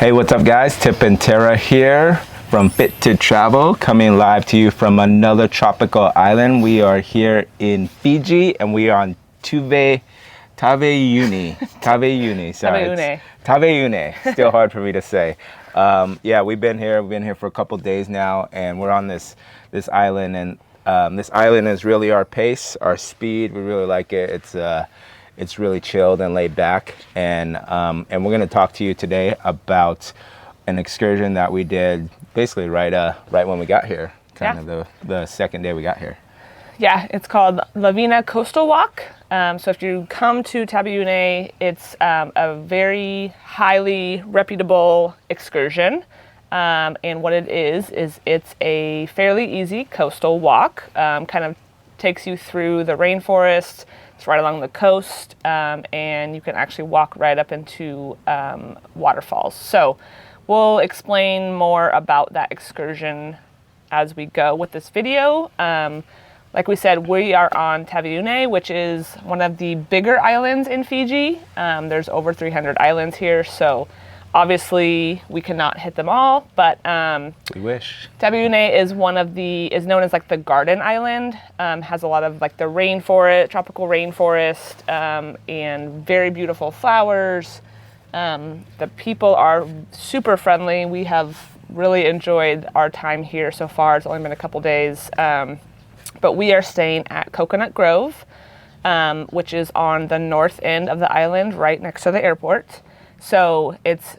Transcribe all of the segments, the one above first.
Hey, what's up guys? Tip and Tara here from Fit to Travel, coming live to you from another tropical island. We are here in Fiji and we are on Taveuni. Taveuni. Still hard for me to say. Yeah, we've been here for a couple days now, and we're on this island, and this island is really our pace, our speed. We really like it. It's really chilled and laid back, and we're going to talk to you today about an excursion that we did basically right when we got here, kind of the second day we got here. Yeah, it's called Lavena Coastal Walk. So if you come to Taveuni, it's a very highly reputable excursion. And what it is it's a fairly easy coastal walk. Kind of takes you through the rainforests. It's right along the coast, and you can actually walk right up into waterfalls. So we'll explain more about that excursion as we go with this video. Like we said, we are on Taveuni, which is one of the bigger islands in Fiji. There's over 300 islands here, so obviously we cannot hit them all, but we wish. Taveuni is known as like the garden island. Has a lot of like the rainforest, tropical rainforest, and very beautiful flowers. The people are super friendly. We have really enjoyed our time here so far. It's only been a couple days. But we are staying at Coconut Grove, which is on the north end of the island, right next to the airport. So it's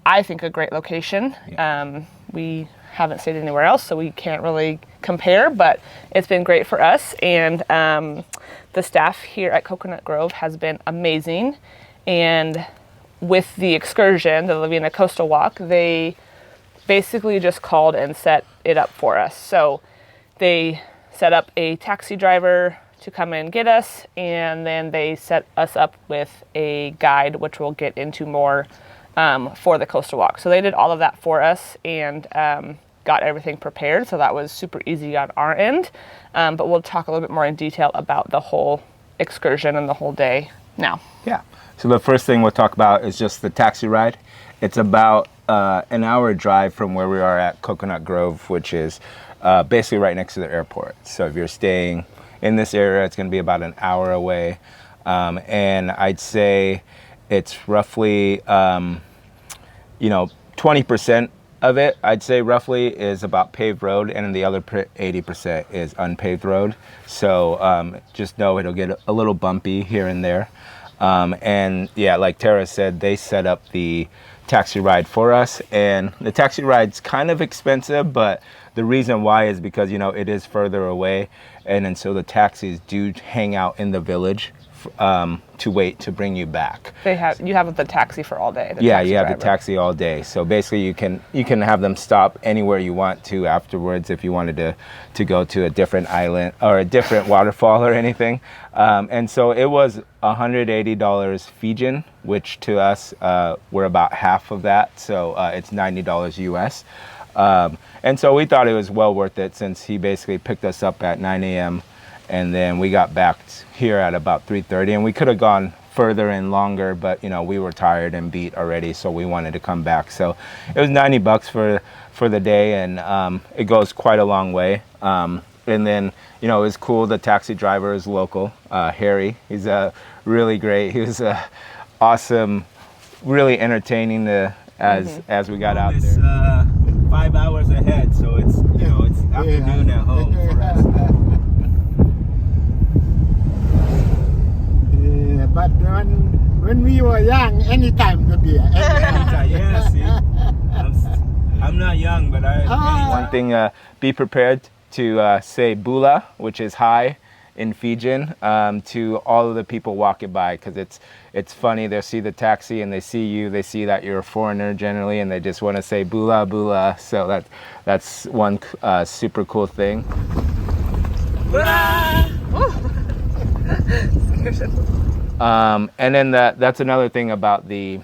I think a great location. Yeah. We haven't stayed anywhere else, so we can't really compare, but it's been great for us. And the staff here at Coconut Grove has been amazing. And with the excursion, the Lavena Coastal Walk, they basically just called and set it up for us. So they set up a taxi driver to come and get us, and then they set us up with a guide, which we'll get into more for the coastal walk. So they did all of that for us and got everything prepared, so that was super easy on our end. But we'll talk a little bit more in detail about the whole excursion and the whole day now. Yeah. So the first thing we'll talk about is just the taxi ride. It's about an hour drive from where we are at Coconut Grove, which is basically right next to the airport. So if you're staying in this area, it's going to be about an hour away. And I'd say it's roughly, 20% of it, I'd say roughly, is about paved road, and the other 80% is unpaved road. So just know it'll get a little bumpy here and there. And yeah, like Tara said, they set up the taxi ride for us, and the taxi ride's kind of expensive, but the reason why is because it is further away, and so the taxis do hang out in the village to wait to bring you back. You have the taxi for all day. Yeah, you have the taxi all day. So basically you can have them stop anywhere you want to afterwards if you wanted to go to a different island or a different waterfall or anything. And so it was $180 Fijian, which to us we're about half of that. So it's $90 US. And so we thought it was well worth it, since he basically picked us up at 9 a.m. and then we got back here at about 3:30, and we could have gone further and longer, but we were tired and beat already, so we wanted to come back. So it was $90 for the day, and it goes quite a long way. And then it was cool. The taxi driver is local, Harry. He's really great. He was awesome, really entertaining as we got out there. 5 hours ahead, so it's it's afternoon at home for us. Yeah, but when we were young, anytime could be. Yeah, see, I'm not young, but one thing, be prepared to say bula, which is hi in Fijian, to all of the people walking by, because it's funny. They'll see the taxi and they see you, they see that you're a foreigner generally, and they just want to say bula bula. So that's one super cool thing. And then that's another thing about the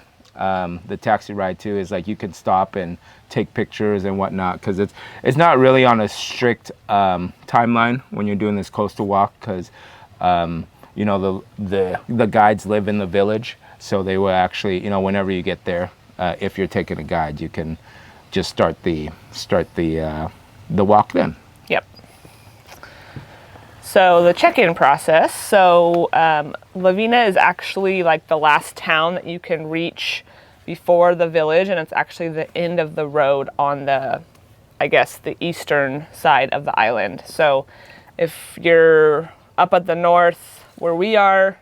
taxi ride too, is like you can stop and take pictures and whatnot, because it's not really on a strict timeline when you're doing this coastal walk, because the guides live in the village, so they will actually whenever you get there, if you're taking a guide, you can just start the walk then. Yep. So the check-in process. So Lavena is actually like the last town that you can reach before the village, and it's actually the end of the road on the, I guess, the eastern side of the island. So if you're up at the north where we are,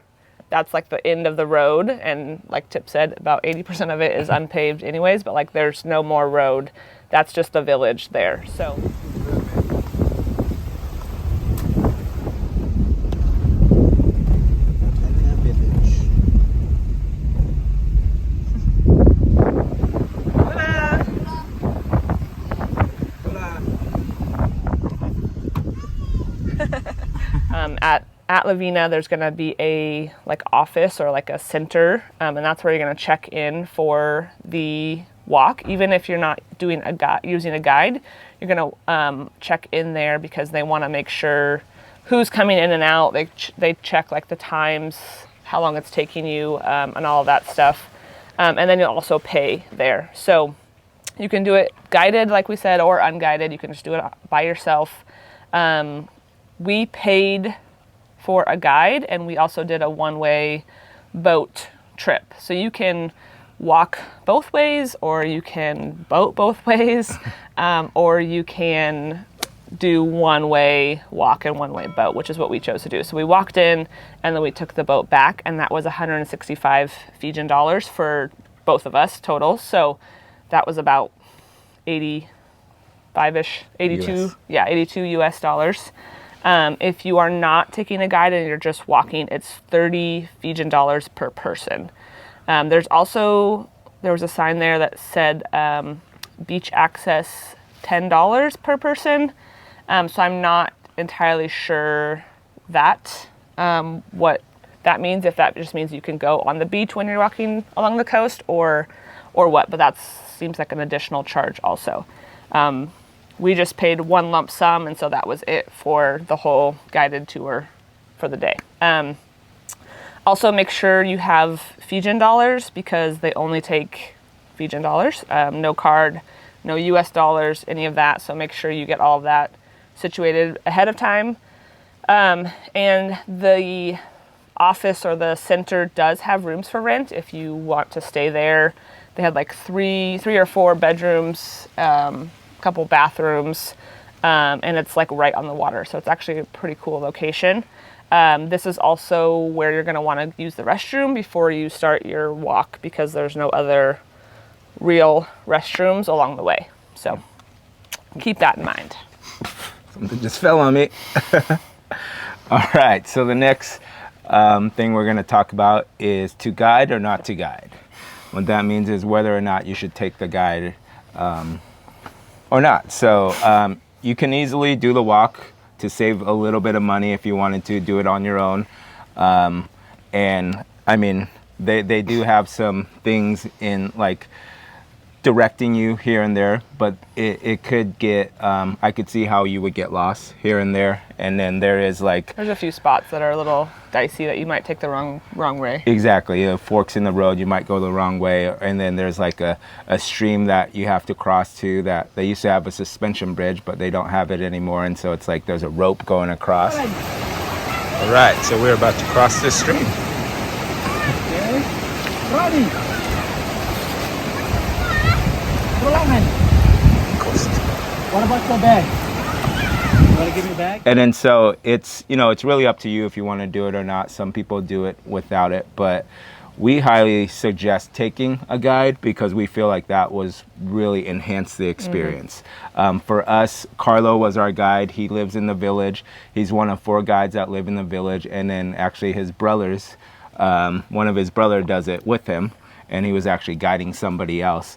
that's like the end of the road, and like Tip said, about 80% of it is unpaved anyways, but like there's no more road. That's just the village there. So at Lavena, there's going to be a like office or like a center, and that's where you're going to check in for the walk. Even if you're not doing using a guide, you're going to check in there because they want to make sure who's coming in and out. They check like the times, how long it's taking you, and all of that stuff. And then you'll also pay there. So you can do it guided, like we said, or unguided. You can just do it by yourself. We paid for a guide, and we also did a one-way boat trip. So you can walk both ways, or you can boat both ways, or you can do one-way walk and one-way boat, which is what we chose to do. So we walked in, and then we took the boat back, and that was 165 Fijian dollars for both of us total. So that was about 85-ish, 82, US. Yeah, 82 US dollars. If you are not taking a guide and you're just walking, it's 30 Fijian dollars per person. There was a sign there that said beach access $10 per person. So I'm not entirely sure what that means, if that just means you can go on the beach when you're walking along the coast or what, but that seems like an additional charge also. We just paid one lump sum, and so that was it for the whole guided tour for the day. Also, make sure you have Fijian dollars because they only take Fijian dollars. No card, no US dollars, any of that. So make sure you get all of that situated ahead of time. And the office or the center does have rooms for rent if you want to stay there. They had like three or four bedrooms, couple bathrooms, and it's like right on the water. So it's actually a pretty cool location. This is also where you're going to want to use the restroom before you start your walk because there's no other real restrooms along the way. So keep that in mind. Something just fell on me. All right, so the next thing we're going to talk about is to guide or not to guide. What that means is whether or not you should take the guide or not. So you can easily do the walk to save a little bit of money if you wanted to do it on your own. And I mean, they do have some things in like directing you here and there, but it could get, I could see how you would get lost here and there. And then there's a few spots that are a little dicey that you might take the wrong way. Exactly, forks in the road, you might go the wrong way. And then there's like a stream that you have to cross to that they used to have a suspension bridge, but they don't have it anymore. And so it's like there's a rope going across. All right, so we're about to cross this stream. Okay. Ready. What about the bag? You want to give me a bag? And then so it's really up to you if you want to do it or not. Some people do it without it, but we highly suggest taking a guide because we feel like that was really enhanced the experience. Mm-hmm. For us, Carlo was our guide. He lives in the village. He's one of 4 guides that live in the village. And then actually his brothers, one of his brother does it with him, and he was actually guiding somebody else.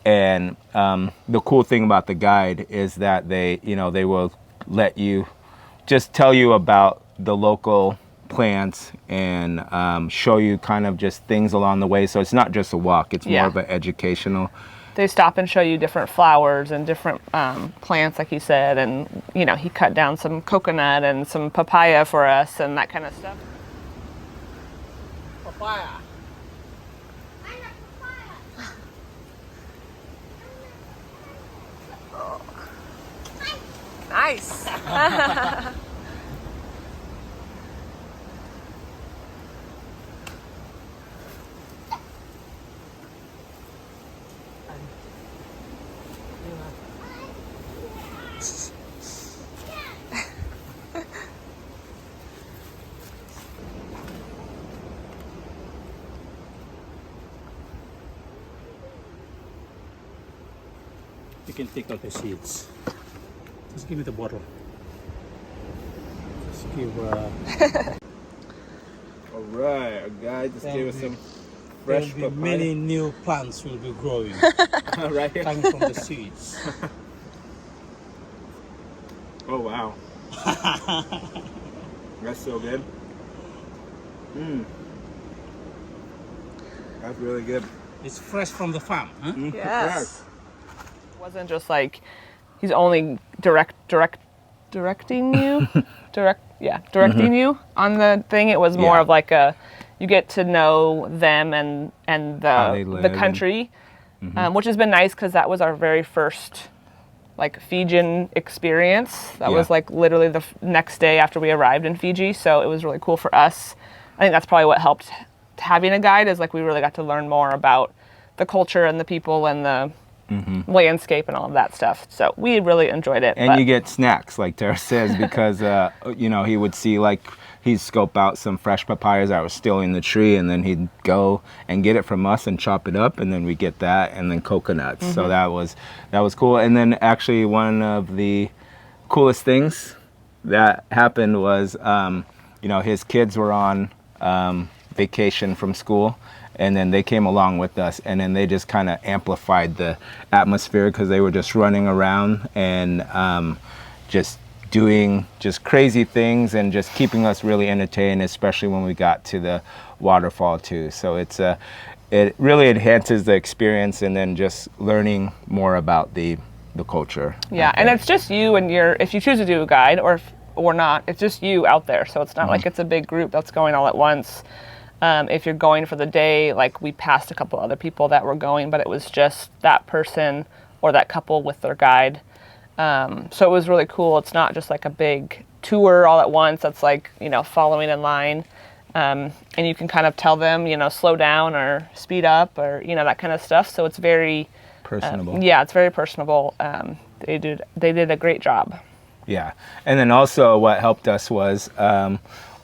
And the cool thing about the guide is that they will let you just tell you about the local plants and show you kind of just things along the way. So it's not just a walk, it's more of an educational. They stop and show you different flowers and different plants, like he said. And, he cut down some coconut and some papaya for us and that kind of stuff. Papaya. Nice. You can take out the seeds. Just give me the bottle. Just give. All right, our guide just gave us some There fresh will be papaya. many new plants will be growing Right here. coming from the seeds. Oh wow, that's so good. That's really good. It's fresh from the farm, huh? Yes. It wasn't just like he's only directing you, directing you on the thing. It was more Yeah. of like you get to know them and How they the live country, which has been nice because that was our very first like Fijian experience. That was Yeah. like literally the next day after we arrived in Fiji, so it was really cool for us. I think that's probably what helped having a guide, is like we really got to learn more about the culture and the people and the landscape and all of that stuff. So we really enjoyed it. And but- you get snacks, like Tara says, because you know, he would see, like, he'd scope out some fresh papayas that were still in the tree, and then he'd go and get it from us and chop it up, and then we get that, and then coconuts. So that was cool. And then actually one of the coolest things that happened was, you know, his kids were on vacation from school, and then they came along with us, and then they just kind of amplified the atmosphere because they were just running around and just doing just crazy things and just keeping us really entertained, especially when we got to the waterfall too. So it really enhances the experience, and then just learning more about the culture. Yeah, and it's just you and if you choose to do a guide or not, it's just you out there. So it's not like it's a big group that's going all at once. If you're going for the day, like we passed a couple other people that were going, but it was just that person or that couple with their guide. So it was really cool. It's not just like a big tour all at once. That's like, you know, following in line. And you can kind of tell them, you know, slow down or speed up or, you know, that kind of stuff. So it's very Personable. yeah, it's very personable. They did a great job. Yeah, and then also what helped us was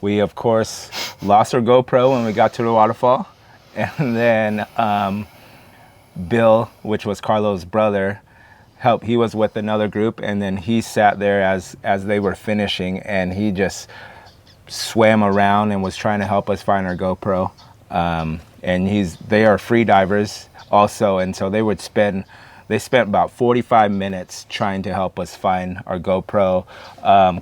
we, of course, lost our GoPro when we got to the waterfall, and then Bill, which was Carlo's brother, helped. He was with another group, and then he sat there as they were finishing, and he just swam around and was trying to help us find our GoPro. And they are free divers also, and so they spent about 45 minutes trying to help us find our GoPro.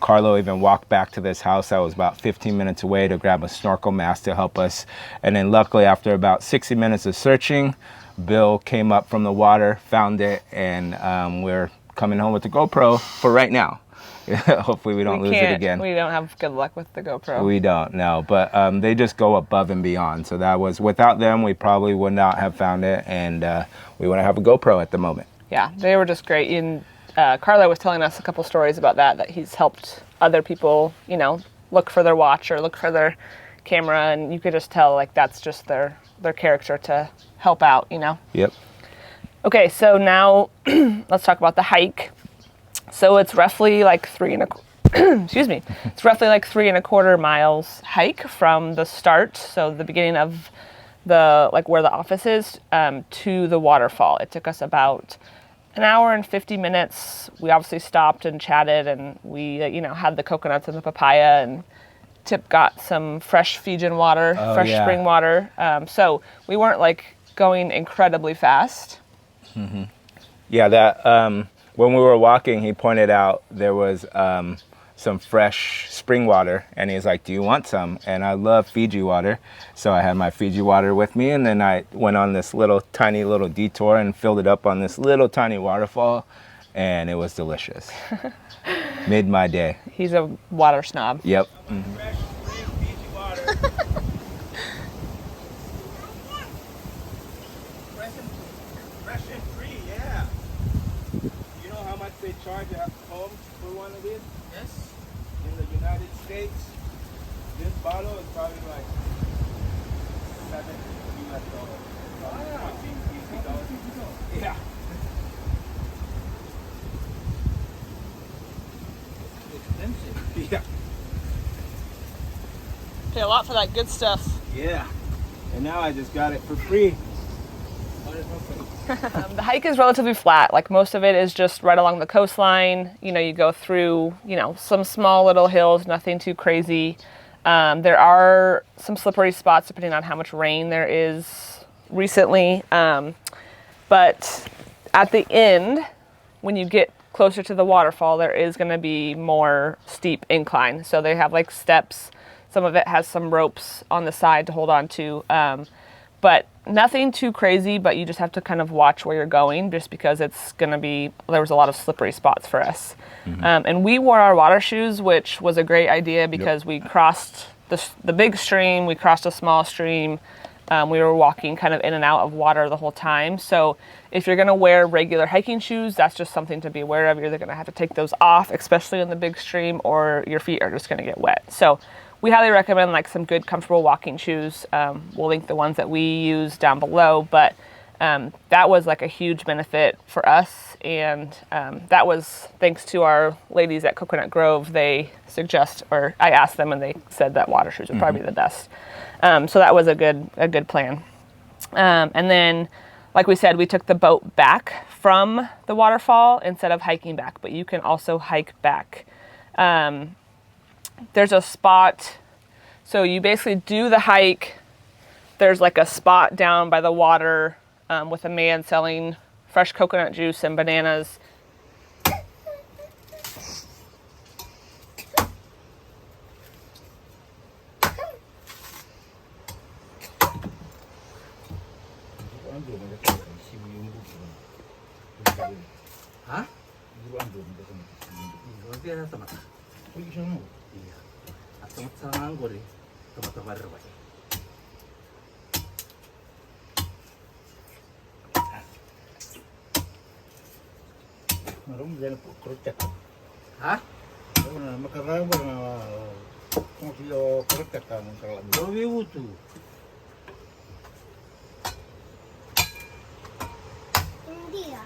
Carlo even walked back to this house that was about 15 minutes away to grab a snorkel mask to help us. And then luckily, after about 60 minutes of searching, Bill came up from the water, found it, and we're coming home with the GoPro for right now. Hopefully we don't lose it again. We don't have good luck with the GoPro. We don't, no. But they just go above and beyond. So that was, without them, we probably would not have found it. And we want to have a GoPro at the moment. Yeah, they were just great. And Carlo was telling us a couple stories about that he's helped other people, you know, look for their watch or look for their camera. And you could just tell, like, that's just their character to help out, you know? Yep. Okay, so now let's talk about the hike. So it's roughly like excuse me. It's roughly like 3.25 miles hike from the start, so the beginning of where the office is, to the waterfall. It took us about an hour and 50 minutes. We obviously stopped and chatted, and we had the coconuts and the papaya, and Tip got some fresh Fijian water, spring water. So we weren't like going incredibly fast. Mm-hmm. Yeah, that when we were walking, he pointed out there was some fresh spring water, and he's like, "Do you want some?" And I love Fiji water, so I had my Fiji water with me, and then I went on this tiny little detour and filled it up on this little tiny waterfall, and it was delicious. Made my day. He's a water snob. Yep. Fresh spring Fiji water. Fresh and free, yeah. You know how much they charge? charge at home for one of these? Yes. In the United States, this bottle is probably like $7 US. Ah, $14, yeah. expensive. Yeah. Pay a lot for that good stuff. Yeah. And now I just got it for free. The hike is relatively flat. Like most of it is just right along the coastline. You know, you go through, you know, some small little hills, nothing too crazy. There are some slippery spots depending on how much rain there is recently. But at the end, when you get closer to the waterfall, there is going to be more steep incline. So they have like steps. Some of it has some ropes on the side to hold on to. But nothing too crazy, but you just have to kind of watch where you're going just because it's going to be, there was a lot of slippery spots for us. And we wore our water shoes, which was a great idea because we crossed the big stream, we crossed a small stream. We were walking kind of in and out of water the whole time. So if you're going to wear regular hiking shoes, that's just something to be aware of. You're either going to have to take those off, especially in the big stream, or your feet are just going to get wet. So we highly recommend like some good comfortable walking shoes. We'll link the ones that we use down below, but that was like a huge benefit for us. And that was thanks to our ladies at Coconut Grove. They suggest, or I asked them and they said that water shoes would probably be the best. So that was a good plan. And then, like we said, we took the boat back from the waterfall instead of hiking back, but you can also hike back. There's a spot, so you basically do the hike. There's like a spot down by the water with a man selling fresh coconut juice and bananas. Hah? Dia sama. Pergi sana. Iya. Atau sama anggur ni. Tempat-tempat terbaik. Marum jangan kerucak. Hah? Makan rambut na. Kung siyo kerucak kamu kalau. Lebih utuh. India.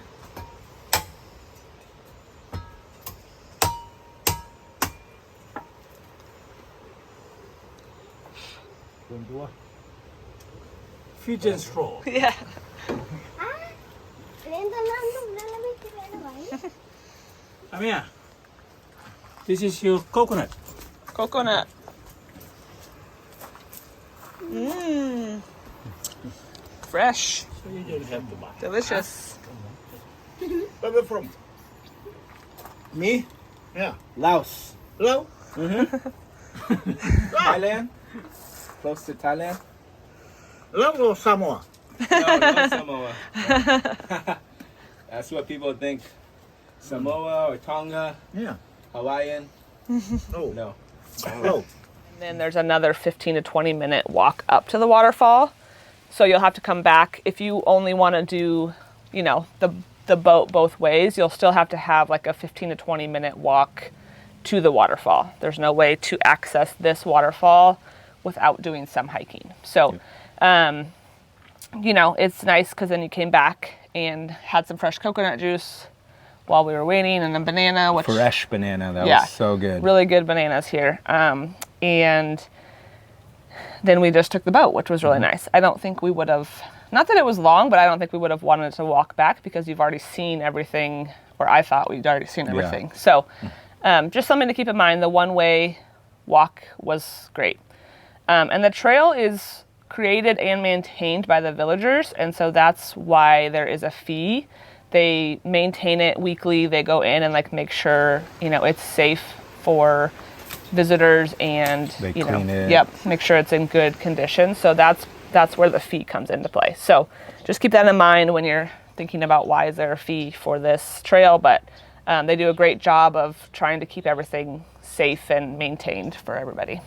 Fijian straw. Yeah. Amia, this is your coconut. Coconut. Mmm. Fresh. So you don't have to buy. Delicious. Where are you from? Me? Yeah. Laos. Hello? Thailand? Close to Thailand? Hello or Samoa? No, Samoa. That's what people think. Samoa or Tonga, Yeah. Hawaiian. No. No. Hello. And then there's another 15 to 20 minute walk up to the waterfall. So you'll have to come back. If you only want to do, you know, the boat both ways, you'll still have to have like a 15 to 20 minute walk to the waterfall. There's no way to access this waterfall without doing some hiking. So, you know, it's nice because then you came back and had some fresh coconut juice while we were waiting, and a banana, which Fresh banana. That was so good. really good bananas here. And then we just took the boat, which was really nice. I don't think we would have, not that it was long, but I don't think we would have wanted to walk back because you've already seen everything, or I thought we'd already seen everything. So just something to keep in mind. The one-way walk was great. And the trail is created and maintained by the villagers, and so that's why there is a fee. They maintain it weekly. They go in and like make sure, you know, it's safe for visitors, and They you know, clean it. yep, make sure it's in good condition. So that's where the fee comes into play. So just keep that in mind when you're thinking about why is there a fee for this trail. But they do a great job of trying to keep everything safe and maintained for everybody.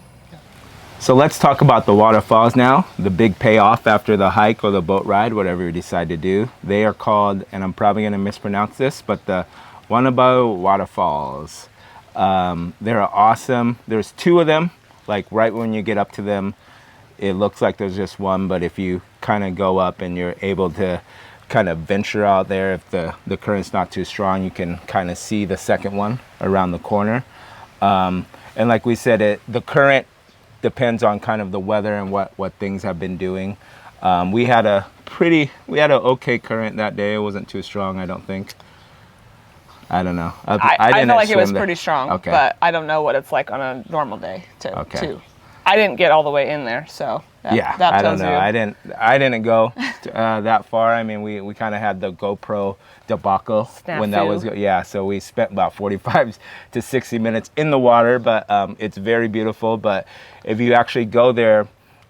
So let's talk about the waterfalls now, the big payoff after the hike or the boat ride, whatever you decide to do. They are called, and I'm probably going to mispronounce this, but the Wanabo Waterfalls. They're awesome. There's 2 of them. Like right when you get up to them, it looks like there's just one, but if you kind of go up and you're able to kind of venture out there, if the current's not too strong, you can kind of see the second one around the corner. And like we said, the current depends on kind of the weather and what things have been doing. We had an okay current that day. It wasn't too strong, I don't think. I don't know. I didn't felt like it was swim pretty strong, Okay. but I don't know what it's like on a normal day too. I didn't get all the way in there, so that I don't tells know. you. I didn't go that far. I mean, we kind of had the GoPro debacle when that was so we spent about 45 to 60 minutes in the water, but it's very beautiful. But if you actually go there,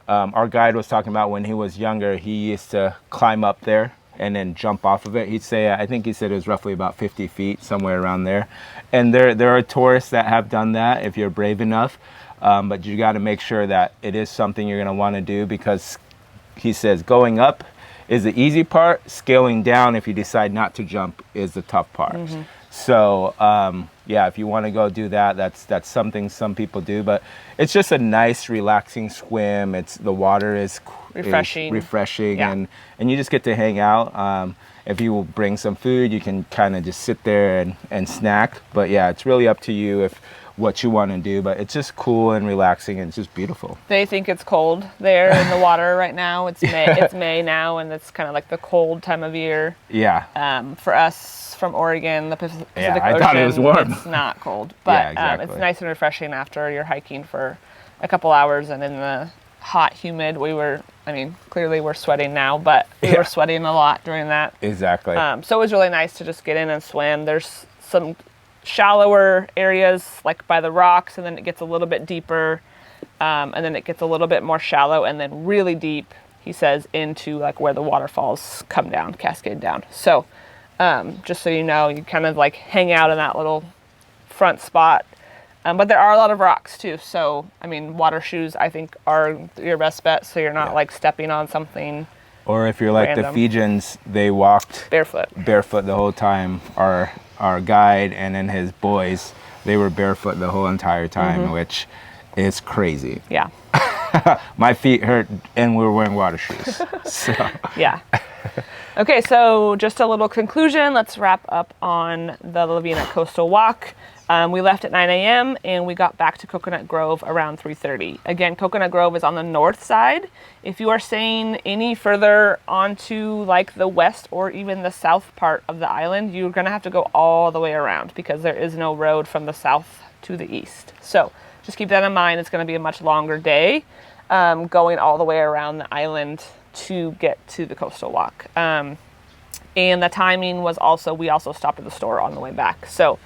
our guide was talking about when he was younger, he used to climb up there and then jump off of it. I think he said it was roughly about 50 feet, somewhere around there. And there are tourists that have done that if you're brave enough. But you got to make sure that it is something you're going to want to do, because he says going up is the easy part. Scaling down, if you decide not to jump, is the tough part. Mm-hmm. So if you want to go do that, that's something some people do. But it's just a nice, relaxing swim. The water is refreshing, and you just get to hang out. If you will bring some food, you can kind of just sit there and snack. But yeah, it's really up to you what you want to do, but it's just cool and relaxing, and it's just beautiful. They think it's cold there in the water right now. It's May. It's May now, and it's kind of like the cold time of year. Yeah. For us from Oregon, the Pacific Ocean, I thought it was warm. It's not cold, but exactly. It's nice and refreshing after you're hiking for a couple hours, and in the hot, humid, clearly we're sweating now, but we were sweating a lot during that. Exactly. So it was really nice to just get in and swim. There's some shallower areas like by the rocks, and then it gets a little bit deeper, and then it gets a little bit more shallow, and then really deep, he says, into like where the waterfalls come down, cascade down. So just so you know, you kind of like hang out in that little front spot, but there are a lot of rocks too, so water shoes I think are your best bet, so you're not like stepping on something. Or if you're like random. The Fijians, they walked barefoot the whole time. Our guide and then his boys, they were barefoot the whole entire time, which is crazy. Yeah. My feet hurt, and we were wearing water shoes. So. Yeah. Okay, so just a little conclusion. Let's wrap up on the Lavena Coastal Walk. We left at 9 a.m. and we got back to Coconut Grove around 3:30. Again, Coconut Grove is on the north side. If you are staying any further onto like the west or even the south part of the island, you're going to have to go all the way around because there is no road from the south to the east. So just keep that in mind. It's going to be a much longer day going all the way around the island to get to the coastal walk. And the timing was we also stopped at the store on the way back. So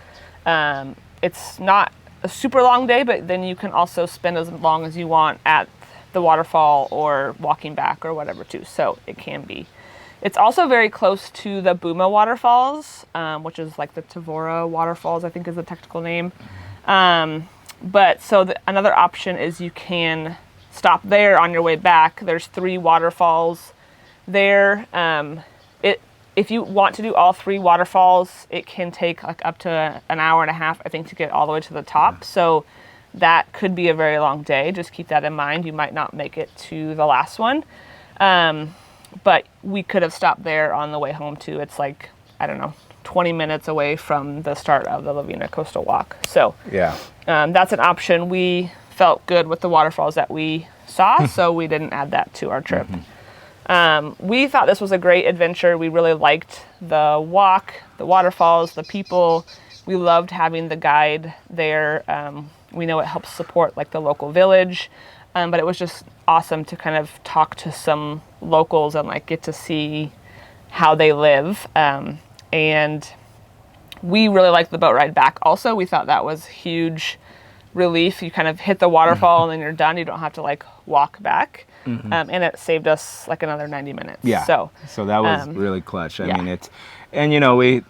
it's not a super long day, but then you can also spend as long as you want at the waterfall or walking back or whatever too. So it can be. It's also very close to the Buma waterfalls, which is like the Taveuni waterfalls, I think is the technical name. But so another option is you can stop there on your way back. There's 3 waterfalls there. If you want to do all 3 waterfalls, it can take like up to an hour and a half, I think, to get all the way to the top. So that could be a very long day. Just keep that in mind. You might not make it to the last one. But we could have stopped there on the way home too. It's like, 20 minutes away from the start of the Lavena Coastal Walk. So that's an option. We felt good with the waterfalls that we saw, so we didn't add that to our trip. We thought this was a great adventure. We really liked the walk, the waterfalls, the people. We loved having the guide there. We know it helps support like the local village, but it was just awesome to kind of talk to some locals and like get to see how they live. And we really liked the boat ride back. Also, we thought that was huge relief. You kind of hit the waterfall and then you're done. You don't have to like walk back. And it saved us like another 90 minutes. Yeah. So that was really clutch. I mean,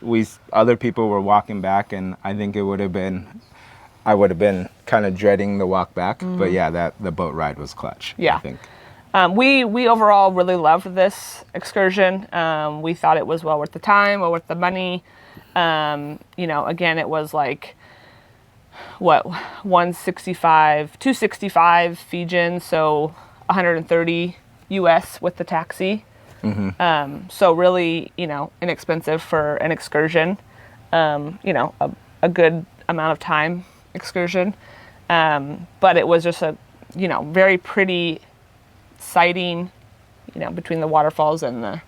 we other people were walking back, and I think I would have been kind of dreading the walk back. But the boat ride was clutch. Yeah. I think. We overall really loved this excursion. We thought it was well worth the time, well worth the money. You know, again, it was like, what, 265 Fijian, so 130 US with the taxi. So really, you know, inexpensive for an excursion. You know, a good amount of time excursion. But it was just a, you know, very pretty sighting, you know, between the waterfalls and the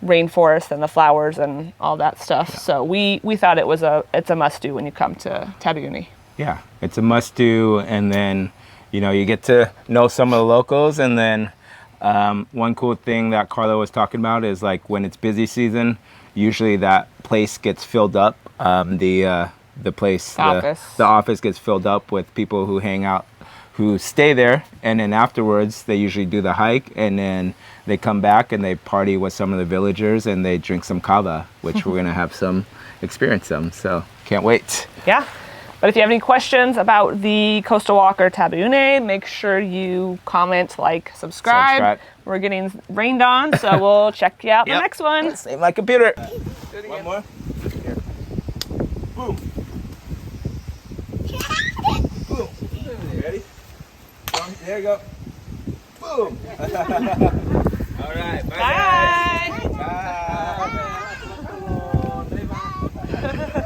rainforest and the flowers and all that stuff. Yeah. So we thought it's a must do when you come to Taveuni. Yeah, it's a must do, and then, you know, you get to know some of the locals, and then one cool thing that Carla was talking about is like when it's busy season, usually that place gets filled up. The office gets filled up with people who hang out, who stay there, and then afterwards they usually do the hike, and then they come back and they party with some of the villagers and they drink some kava, which we're gonna have experience some. So can't wait. Yeah. But if you have any questions about the Coastal Walk or Taveuni, make sure you comment, like, subscribe. We're getting rained on, so we'll check you out the next one. Save my computer. One more. Here. Boom. Boom. Ready? There you go. Boom. All right. Bye. Bye. Bye. Bye.